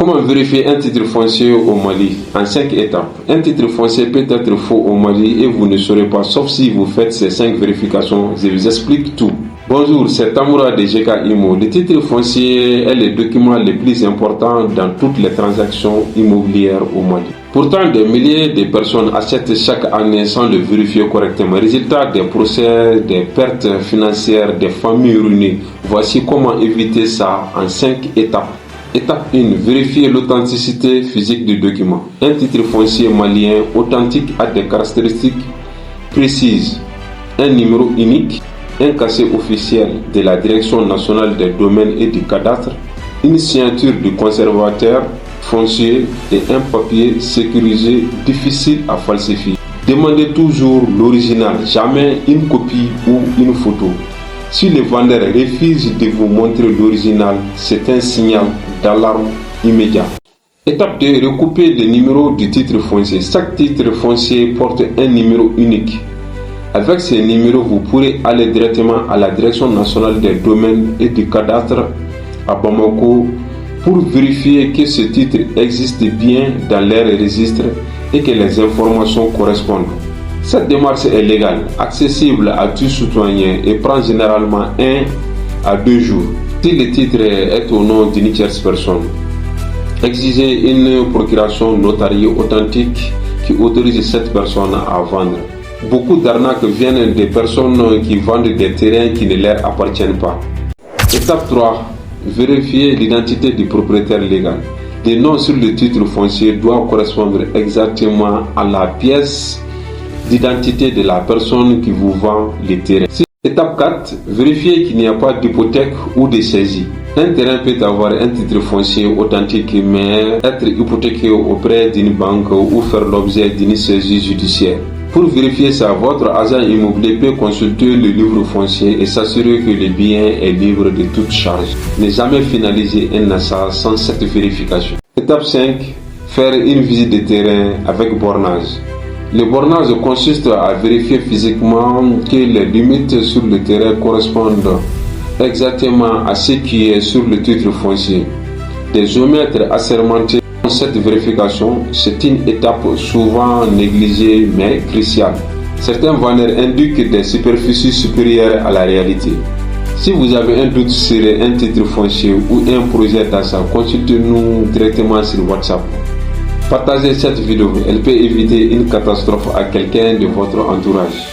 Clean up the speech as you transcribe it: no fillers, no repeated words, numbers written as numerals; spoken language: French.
Comment vérifier un titre foncier au Mali? En 5 étapes. Un titre foncier peut être faux au Mali et vous ne saurez pas, sauf si vous faites ces 5 vérifications. Je vous explique tout. Bonjour, c'est Tamoura de GK Imo. Le titre foncier est le document le plus important dans toutes les transactions immobilières au Mali. Pourtant, des milliers de personnes achètent chaque année sans le vérifier correctement. Résultat des procès, des pertes financières, des familles ruinées. Voici comment éviter ça en 5 étapes. Étape 1. Vérifier l'authenticité physique du document. Un titre foncier malien authentique a des caractéristiques précises. Un numéro unique, un casier officiel de la Direction nationale des domaines et du cadastre, une signature du conservateur foncier et un papier sécurisé difficile à falsifier. Demandez toujours l'original, jamais une copie ou une photo. Si le vendeur refuse de vous montrer l'original, c'est un signal d'alarme immédiat. Étape 2. Recouper le numéro du titre foncier. Chaque titre foncier porte un numéro unique. Avec ce numéro, vous pourrez aller directement à la Direction nationale des domaines et du cadastre à Bamako pour vérifier que ce titre existe bien dans leur registre et que les informations correspondent. Cette démarche est légale, accessible à tout citoyen et prend généralement 1 à 2 jours. Si le titre est au nom d'une tierce personne, exigez une procuration notariée authentique qui autorise cette personne à vendre. Beaucoup d'arnaques viennent des personnes qui vendent des terrains qui ne leur appartiennent pas. Étape 3. Vérifier l'identité du propriétaire légal. Le nom sur le titre foncier doit correspondre exactement à la pièce d'identité de la personne qui vous vend le terrain. Étape 4. Vérifier qu'il n'y a pas d'hypothèque ou de saisie. Un terrain peut avoir un titre foncier authentique mais être hypothéqué auprès d'une banque ou faire l'objet d'une saisie judiciaire. Pour vérifier ça, votre agent immobilier peut consulter le livre foncier et s'assurer que le bien est libre de toute charge. Ne jamais finaliser un achat sans cette vérification. Étape 5. Faire une visite de terrain avec bornage. Le bornage consiste à vérifier physiquement que les limites sur le terrain correspondent exactement à ce qui est sur le titre foncier. Des géomètres assermentés font cette vérification. C'est une étape souvent négligée mais cruciale. Certains vendeurs indiquent des superficies supérieures à la réalité. Si vous avez un doute sur un titre foncier ou un projet d'achat, consultez-nous directement sur WhatsApp. Partagez cette vidéo, elle peut éviter une catastrophe à quelqu'un de votre entourage.